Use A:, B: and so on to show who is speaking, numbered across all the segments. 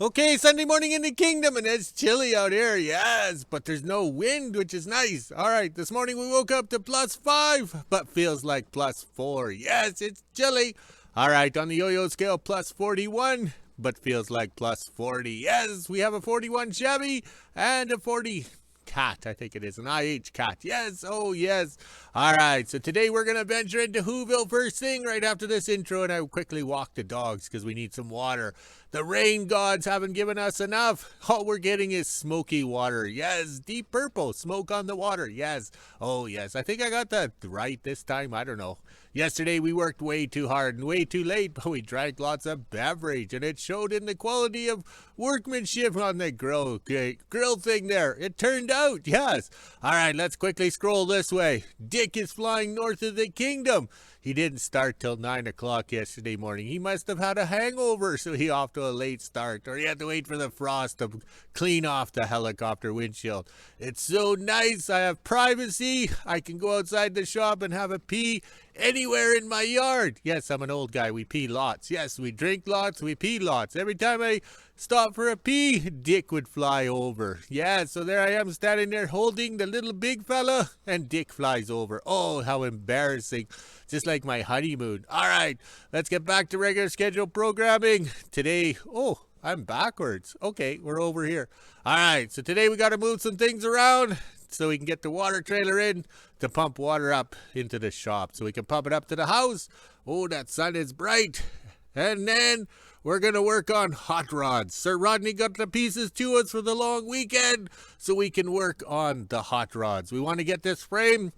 A: Okay, Sunday morning in the kingdom, and it's chilly out here, yes, but there's no wind, which is nice. All right, this morning we woke up to +5, but feels like +4. Yes, it's chilly. All right, on the yo-yo scale, +41, but feels like +40. Yes, we have a 41 Chevy and a 40 cat, I think it is, an IH cat. Yes, oh yes. All right, so today we're going to venture into Whoville first thing right after this intro, and I will quickly walk the dogs because we need some water. The rain gods haven't given us enough. All we're getting is smoky water. Yes, deep purple, smoke on the water. Yes, oh yes. I think I got that right this time. I don't know. Yesterday we worked way too hard and way too late, but we drank lots of beverage, and it showed in the quality of workmanship on the grill thing there. It turned out, yes. All right, let's quickly scroll this way. Dick is flying north of the kingdom. He didn't start till 9 o'clock yesterday morning. He must have had a hangover, so he off to a late start, or he had to wait for the frost to clean off the helicopter windshield. It's so nice. I have privacy. I can go outside the shop and have a pee anywhere in my yard. Yes, I'm an old guy. We pee lots. Yes, we drink lots. We pee lots. Every time I stop for a pee, Dick would fly over. Yeah, so there I am standing there holding the little big fella, and Dick flies over. Oh, how embarrassing. Just like my honeymoon. All right, let's get back to regular schedule programming. Today, oh, I'm backwards. Okay, we're over here. All right, so today we got to move some things around so we can get the water trailer in to pump water up into the shop so we can pump it up to the house. Oh, that sun is bright. And then we're going to work on hot rods. Sir Rodney got the pieces to us for the long weekend so we can work on the hot rods. We want to get this frame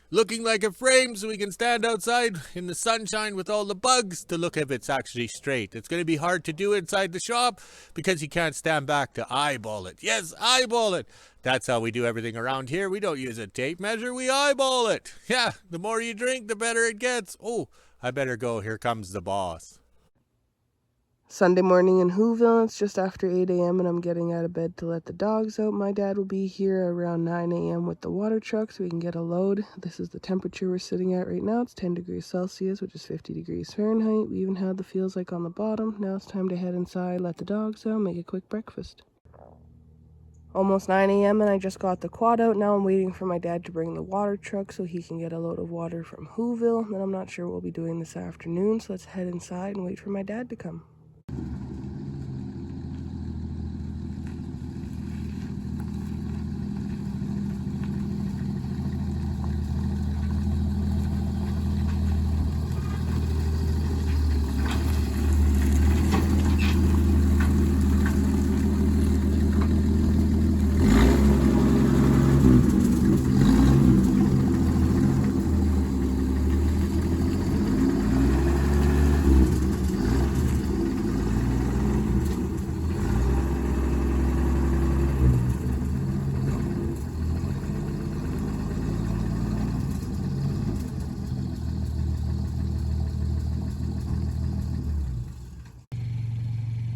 A: looking like a frame so we can stand outside in the sunshine with all the bugs to look if it's actually straight. It's going to be hard to do inside the shop because you can't stand back to eyeball it. Yes, eyeball it. That's how we do everything around here. We don't use a tape measure. We eyeball it. Yeah, the more you drink, the better it gets. Oh, I better go. Here comes the boss.
B: Sunday morning in Whoville. It's just after 8 a.m. and I'm getting out of bed to let the dogs out. My dad will be here around 9 a.m. with the water truck so we can get a load. This is the temperature we're sitting at right now. It's 10 degrees Celsius, which is 50 degrees Fahrenheit. We even had the feels like on the bottom. Now it's time to head inside, let the dogs out, make a quick breakfast. Almost 9 a.m. and I just got the quad out. Now I'm waiting for my dad to bring the water truck so he can get a load of water from Whoville. Then I'm not sure what we'll be doing this afternoon, so let's head inside and wait for my dad to come.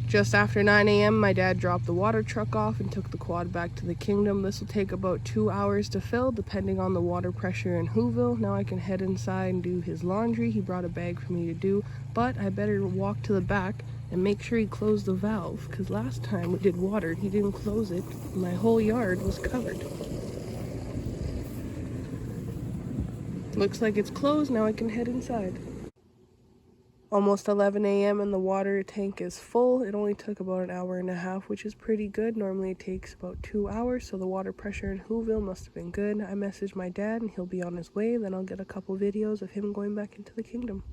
B: Just after 9 a.m., my dad dropped the water truck off and took the quad back to the kingdom. This will take about 2 hours to fill, depending on the water pressure in Whoville. Now I can head inside and do his laundry. He brought a bag for me to do, but I better walk to the back and make sure he closed the valve, because last time we did water, he didn't close it. My whole yard was covered. Looks like it's closed. Now I can head inside. Almost 11 a.m. and the water tank is full. It only took about an hour and a half, which is pretty good. Normally it takes about 2 hours, so the water pressure in Whoville must have been good. I messaged my dad and he'll be on his way. Then I'll get a couple videos of him going back into the kingdom.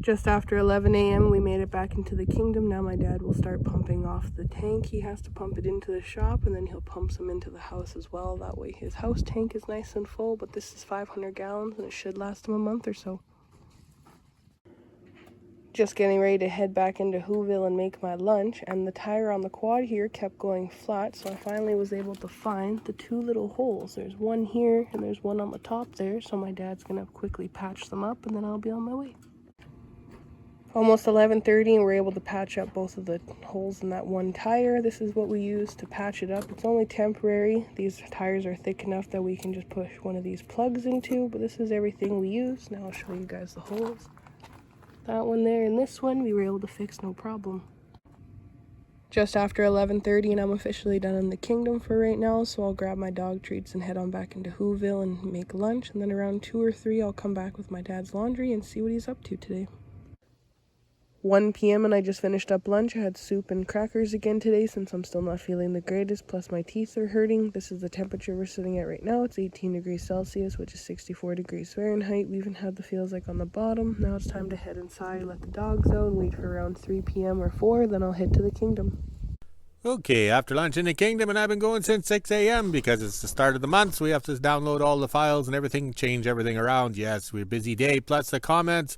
B: Just after 11 a.m. we made it back into the kingdom. Now my dad will start pumping off the tank. He has to pump it into the shop and then he'll pump some into the house as well. That way his house tank is nice and full, but this is 500 gallons and it should last him a month or so. Just getting ready to head back into Whoville and make my lunch, and the tire on the quad here kept going flat, so I finally was able to find the two little holes. There's one here and there's one on the top there, so my dad's gonna quickly patch them up and then I'll be on my way. Almost 11:30 and we're able to patch up both of the holes in that one tire. This is what we use to patch it up. It's only temporary. These tires are thick enough that we can just push one of these plugs into, but this is everything we use. Now I'll show you guys the holes. That one there and this one we were able to fix no problem. Just after 11:30 and I'm officially done in the kingdom for right now, so I'll grab my dog treats and head on back into Whoville and make lunch, and then around 2 or 3 I'll come back with my dad's laundry and see what he's up to today. 1 p.m. and I just finished up lunch. I had soup and crackers again today since I'm still not feeling the greatest, plus my teeth are hurting. This is the temperature we're sitting at right now. It's 18 degrees Celsius, which is 64 degrees Fahrenheit. We even had the feels like on the bottom. Now it's time to head inside, let the dogs out, and wait for around 3 p.m. or 4, then I'll head to the kingdom.
A: Okay, after lunch in the kingdom, and I've been going since 6 a.m. because it's the start of the month, so we have to download all the files and everything, change everything around. Yes, we're a busy day, plus the comments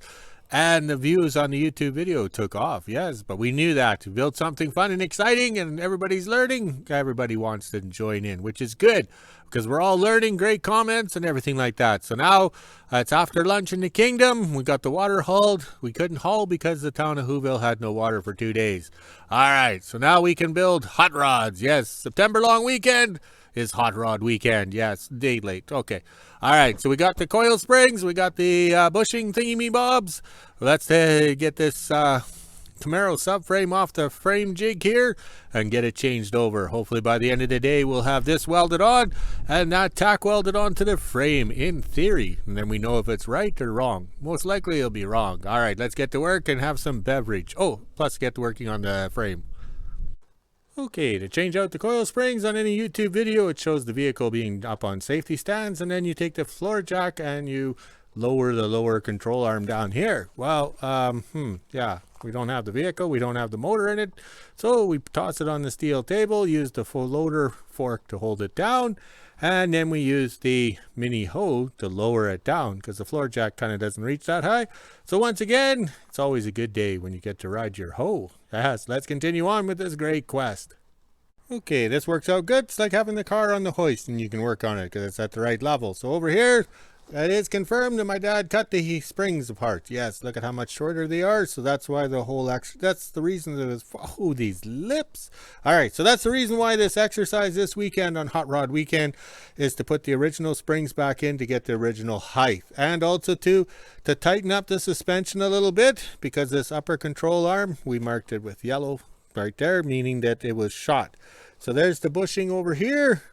A: and the views on the YouTube video took off. Yes, but we knew that. We built something fun and exciting, and everybody's learning. Everybody wants to join in, which is good, because we're all learning, great comments and everything like that. So now it's after lunch in the kingdom. We got the water hauled. We couldn't haul because the town of Whoville had no water for 2 days. All right, so now we can build hot rods. Yes, September long weekend is hot rod weekend. Yes, day late. Okay. All right, so we got the coil springs. We got the bushing thingy-me-bobs. Let's get this Camaro subframe off the frame jig here and get it changed over. Hopefully by the end of the day we'll have this welded on and that tack welded onto the frame in theory, and then we know if it's right or wrong. Most likely it'll be wrong. All right, let's get to work and have some beverage. Oh, plus get to working on the frame. Okay, to change out the coil springs on any YouTube video, it shows the vehicle being up on safety stands, and then you take the floor jack and you lower the lower control arm down here. Well, yeah, we don't have the vehicle, we don't have the motor in it, so we toss it on the steel table, use the full loader fork to hold it down, and then we use the mini hoe to lower it down because the floor jack kind of doesn't reach that high. So once again, it's always a good day when you get to ride your hoe. Yes, let's continue on with this great quest. Okay, this works out good. It's like having the car on the hoist and you can work on it because it's at the right level. So over here, it is confirmed that my dad cut the springs apart. Yes, look at how much shorter they are. So that's why the whole that's the reason that it's, oh, these lips. All right, so that's the reason why this exercise this weekend on Hot Rod Weekend is to put the original springs back in to get the original height. And also to tighten up the suspension a little bit, because this upper control arm, we marked it with yellow right there, meaning that it was shot. So there's the bushing over here.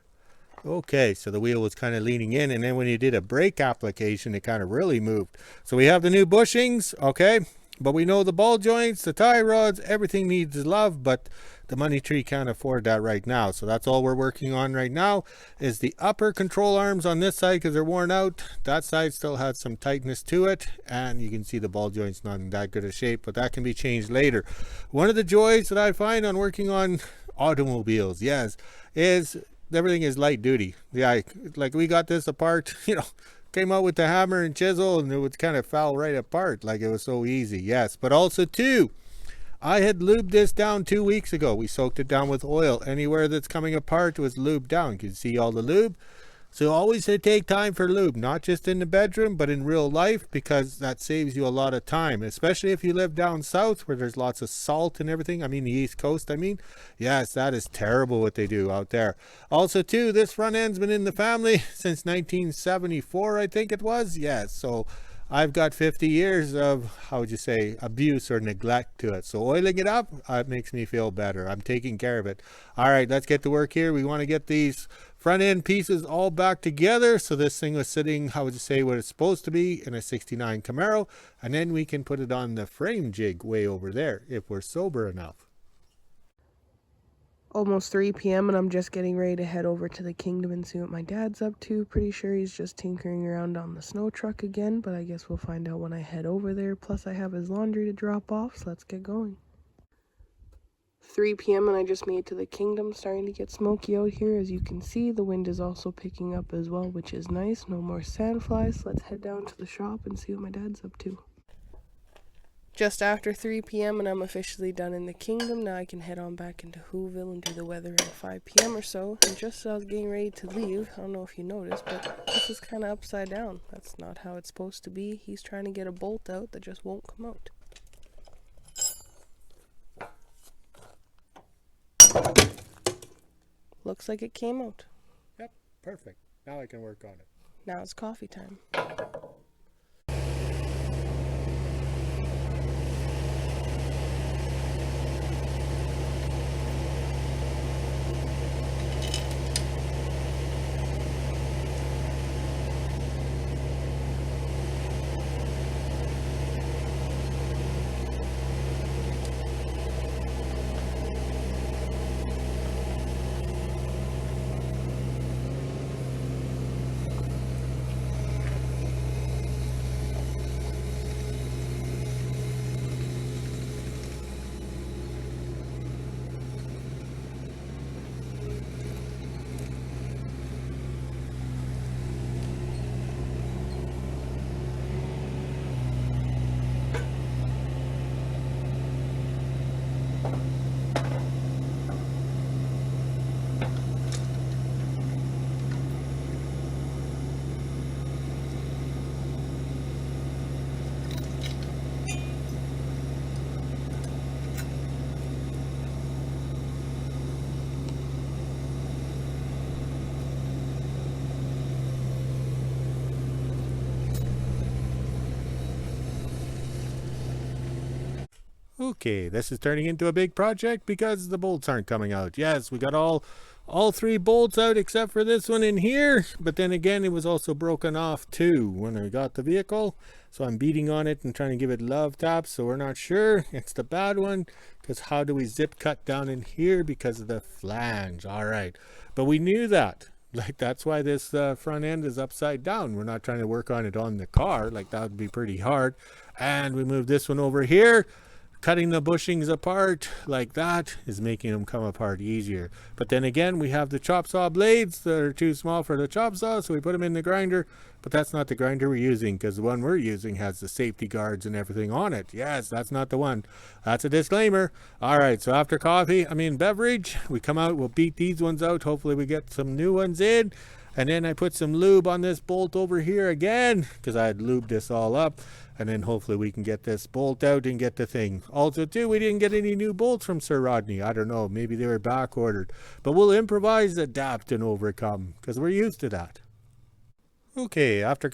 A: Okay, so the wheel was kind of leaning in, and then when you did a brake application, it kind of really moved. So we have the new bushings, okay, but we know the ball joints, the tie rods, everything needs love, but the money tree can't afford that right now. So that's all we're working on right now is the upper control arms on this side because they're worn out. That side still has some tightness to it, and you can see the ball joints not in that good a shape, but that can be changed later. One of the joys that I find on working on automobiles, yes, is everything is light duty. Yeah, like we got this apart, you know, came out with the hammer and chisel, and it would kind of fell right apart, like it was so easy. Yes, but also too, I had lubed this down 2 weeks ago. We soaked it down with oil. Anywhere that's coming apart was lubed down. You can see all the lube. So always take time for lube, not just in the bedroom, but in real life, because that saves you a lot of time, especially if you live down south where there's lots of salt and everything. I mean, the East Coast, I mean. Yes, that is terrible what they do out there. Also, too, this front end's been in the family since 1974, I think it was. Yes, so I've got 50 years of, how would you say, abuse or neglect to it. So oiling it up, it makes me feel better. I'm taking care of it. All right, let's get to work here. We want to get these front end pieces all back together. So this thing was sitting, how would you say, what it's supposed to be in a 69 Camaro. And then we can put it on the frame jig way over there if we're sober enough.
B: Almost 3 p.m. and I'm just getting ready to head over to the kingdom and see what my dad's up to. Pretty sure he's just tinkering around on the snow truck again, but I guess we'll find out when I head over there. Plus I have his laundry to drop off, so let's get going. 3 p.m. and I just made it to the kingdom. Starting to get smoky out here. As you can see, the wind is also picking up as well, which is nice. No more sandflies. Let's head down to the shop and see what my dad's up to. Just after 3 p.m. and I'm officially done in the kingdom. Now I can head on back into Whoville and do the weather at 5 p.m. or so. And just as I was getting ready to leave, I don't know if you noticed, but this is kind of upside down. That's not how it's supposed to be. He's trying to get a bolt out that just won't come out. Looks like it came out.
A: Yep, perfect. Now I can work on it.
B: Now it's coffee time.
A: Okay, this is turning into a big project because the bolts aren't coming out. Yes, we got all 3 bolts out except for this one in here, but then again it was also broken off too when I got the vehicle. So I'm beating on it and trying to give it love taps, so we're not sure it's the bad one, because how do we zip cut down in here because of the flange? All right, but we knew that. Like, that's why this front end is upside down. We're not trying to work on it on the car, like that would be pretty hard. And we moved this one over here. Cutting the bushings apart like that is making them come apart easier. But then again, we have the chop saw blades that are too small for the chop saw, so we put them in the grinder. But that's not the grinder we're using, because the one we're using has the safety guards and everything on it. Yes, that's not the one. That's a disclaimer. All right, so after beverage, we come out, we'll beat these ones out. Hopefully we get some new ones in. And then I put some lube on this bolt over here again, because I had lubed this all up. And then hopefully we can get this bolt out and get the thing. Also too, we didn't get any new bolts from Sir Rodney. I don't know, maybe they were back ordered. But we'll improvise, adapt, and overcome, because we're used to that. Okay, after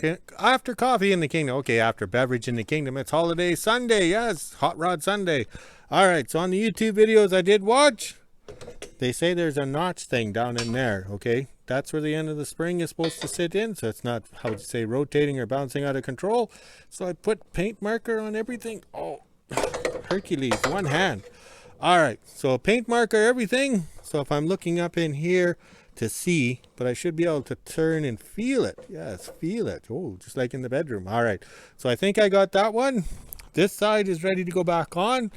A: coffee in the kingdom. Okay, after beverage in the kingdom, it's holiday Sunday. Yes, Hot Rod Sunday. All right, so on the YouTube videos I did watch, they say there's a notch thing down in there, okay? That's where the end of the spring is supposed to sit in, so it's not, how to say, rotating or bouncing out of control. So I put paint marker on everything. Oh, Hercules, one hand. All right, so paint marker everything. So if I'm looking up in here to see, but I should be able to turn and feel it. Yes, feel it. Oh, just like in the bedroom. All right, so I think I got that one. This side is ready to go back on.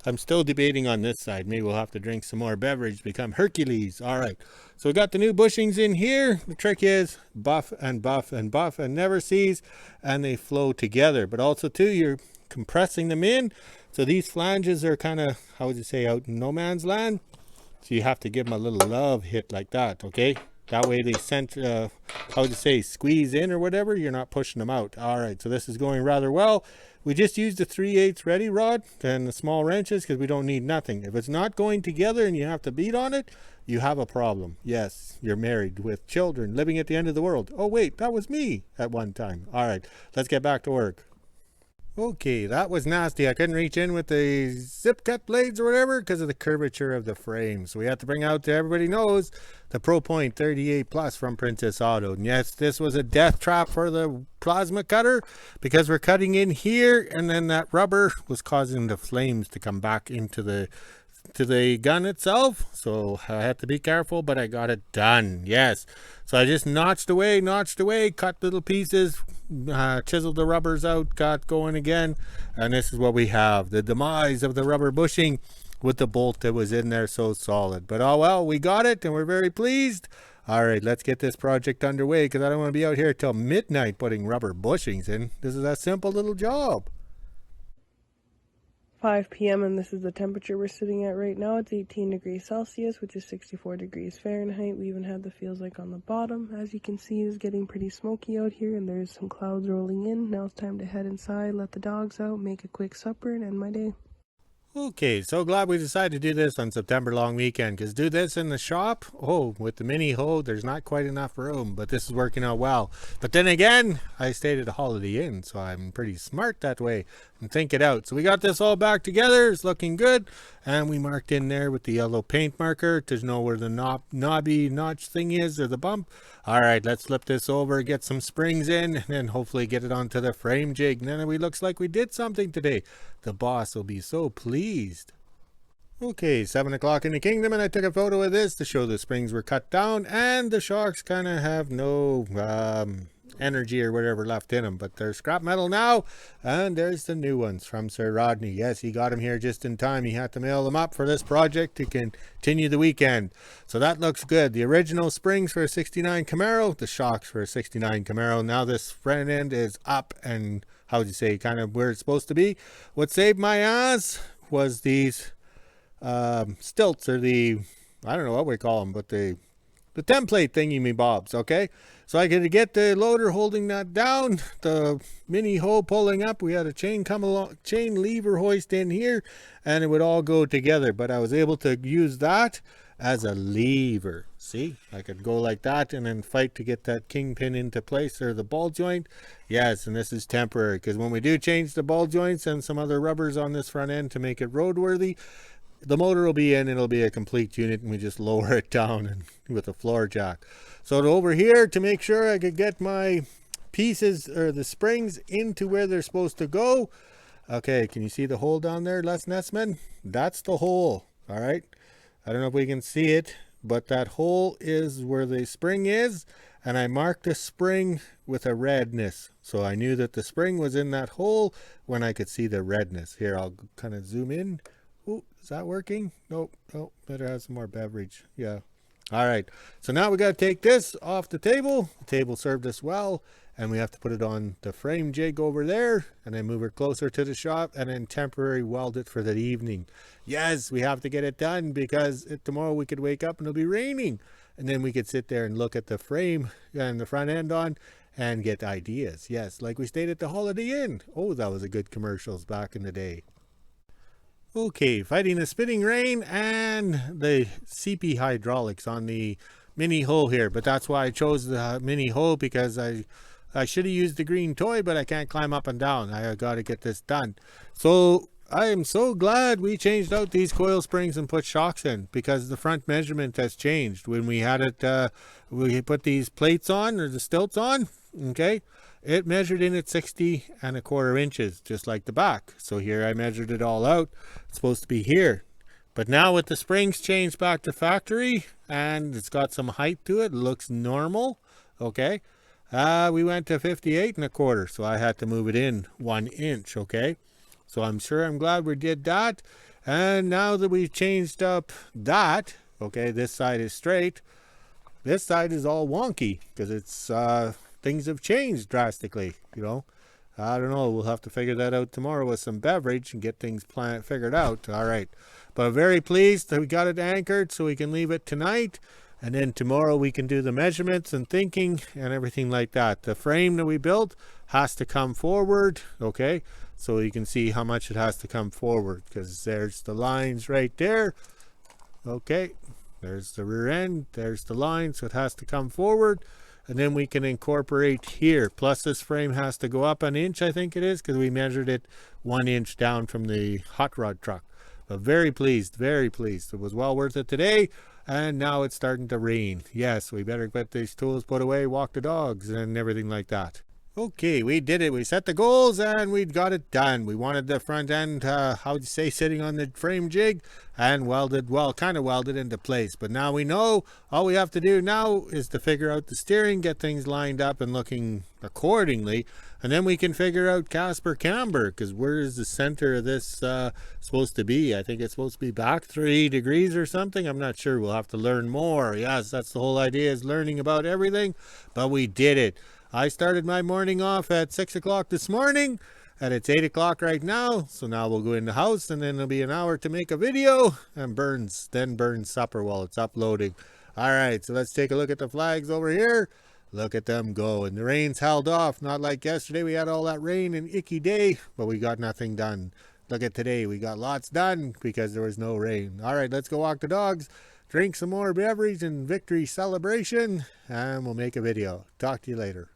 A: I'm still debating on this side. Maybe we'll have to drink some more beverage, become Hercules. All right, so we got the new bushings in here. The trick is buff and buff and buff and never cease, and they flow together. But also too, you're compressing them in, so these flanges are kind of, how would you say, out in no man's land. So you have to give them a little love hit like that, okay? That way they how would you say, squeeze in or whatever. You're not pushing them out. All right, so this is going rather well. We just used the 3/8 ready rod and the small wrenches because we don't need nothing. If it's not going together and you have to beat on it, you have a problem. Yes, you're married with children living at the end of the world. Oh wait, that was me at one time. All right, let's get back to work. Okay, that was nasty. I couldn't reach in with the zip cut blades or whatever because of the curvature of the frame. So we had to bring out, everybody knows, the Pro Point 38 Plus from Princess Auto. And yes, this was a death trap for the plasma cutter because we're cutting in here and then that rubber was causing the flames to come back into the to the gun itself, so I had to be careful, but I got it done. Yes, so I just notched away, cut little pieces, chiseled the rubbers out, got going again, and this is what we have, the demise of the rubber bushing with the bolt that was in there so solid. But oh well, we got it and we're very pleased. All right, let's get this project underway, because I don't want to be out here till midnight putting rubber bushings in. This is a simple little job.
B: 5 p.m. and this is the temperature we're sitting at right now. It's 18 degrees Celsius, which is 64 degrees Fahrenheit. We even have the feels like on the bottom. As you can see, it's getting pretty smoky out here and there's some clouds rolling in. Now it's time to head inside, let the dogs out, make a quick supper, and end my day.
A: Okay, so glad we decided to do this on September long weekend, because do this in the shop, oh, with the mini hoe, there's not quite enough room, but this is working out well. But then again, I stayed at a Holiday Inn, so I'm pretty smart that way and think it out. So we got this all back together, it's looking good, and we marked in there with the yellow paint marker to know where the knobby notch thing is, or the bump. All right, let's flip this over, get some springs in, and then hopefully get it onto the frame jig. And then it looks like we did something today. The boss will be so pleased. Okay, 7 o'clock in the kingdom, and I took a photo of this to show the springs were cut down, and the shocks kind of have no energy or whatever left in them, but they're scrap metal now. And there's the new ones from Sir Rodney. Yes, he got them here just in time. He had to mail them up for this project to continue the weekend, so that looks good. The original springs for a 69 Camaro, the shocks for a 69 Camaro. Now this front end is up and, how would you say, kind of where it's supposed to be. What saved my ass was these stilts, or the, I don't know what we call them, but the template thingy me bobs. Okay, so I could get the loader holding that down, the mini hoe pulling up. We had a chain come along, chain lever hoist in here, and it would all go together, but I was able to use that as a lever. See, I could go like that and then fight to get that kingpin into place, or the ball joint. Yes, and this is temporary, because when we do change the ball joints and some other rubbers on this front end to make it roadworthy, the motor will be in, it'll be a complete unit, and we just lower it down and with a floor jack. So over here, to make sure I could get my pieces, or the springs, into where they're supposed to go. Okay, can you see the hole down there, Les Nessman? That's the hole. All right, I don't know if we can see it, but that hole is where the spring is, and I marked the spring with a redness, so I knew that the spring was in that hole when I could see the redness. Here, I'll kind of zoom in. Ooh, is that working? Nope. Oh, better have some more beverage. Yeah. All right, so now we got to take this off the table. The table served us well, and we have to put it on the frame jig over there, and then move it closer to the shop, and then temporary weld it for the evening. Yes, we have to get it done, because tomorrow we could wake up and it'll be raining, and then we could sit there and look at the frame and the front end on and get ideas. Yes, like we stayed at the Holiday Inn. Oh, that was a good commercials back in the day. Okay, fighting the spitting rain and the CP hydraulics on the mini hoe here, but that's why I chose the mini hoe, because I should have used the green toy, but I can't climb up and down. I got to get this done. So I am so glad we changed out these coil springs and put shocks in, because the front measurement has changed. When we had it, we put these plates on, or the stilts on, okay, it measured in at 60 1/4 inches, just like the back. So here I measured it all out. It's supposed to be here. But now with the springs changed back to factory, and it's got some height to it, looks normal, okay. We went to 58 1/4, so I had to move it in 1 inch, okay. So I'm glad we did that. And now that we've changed up that, okay, this side is straight. This side is all wonky, because it's things have changed drastically, you know. I don't know, we'll have to figure that out tomorrow with some beverage and get things figured out. All right, but I'm very pleased that we got it anchored, so we can leave it tonight, and then tomorrow we can do the measurements and thinking and everything like that. The frame that we built has to come forward, okay, so you can see how much it has to come forward, because there's the lines right there. Okay, there's the rear end, there's the line, so it has to come forward. And then we can incorporate here. Plus this frame has to go up 1 inch, I think it is, because we measured it 1 inch down from the hot rod truck. But very pleased, very pleased. It was well worth it today. And now it's starting to rain. Yes, we better get these tools put away, walk the dogs, and everything like that. Okay, we did it. We set the goals and we got it done. We wanted the front end, how would you say, sitting on the frame jig and welded, well, kind of welded into place. But now we know all we have to do now is to figure out the steering, get things lined up and looking accordingly. And then we can figure out Casper camber, because where is the center of this supposed to be? I think it's supposed to be back 3 degrees or something. I'm not sure. We'll have to learn more. Yes, that's the whole idea, is learning about everything. But we did it. I started my morning off at 6 o'clock this morning, and it's 8 o'clock right now. So now we'll go in the house, and then it'll be an hour to make a video, and burn supper while it's uploading. All right, so let's take a look at the flags over here. Look at them go. And the rain's held off. Not like yesterday. We had all that rain and icky day, but we got nothing done. Look at today. We got lots done because there was no rain. All right, let's go walk the dogs, drink some more beverage and victory celebration, and we'll make a video. Talk to you later.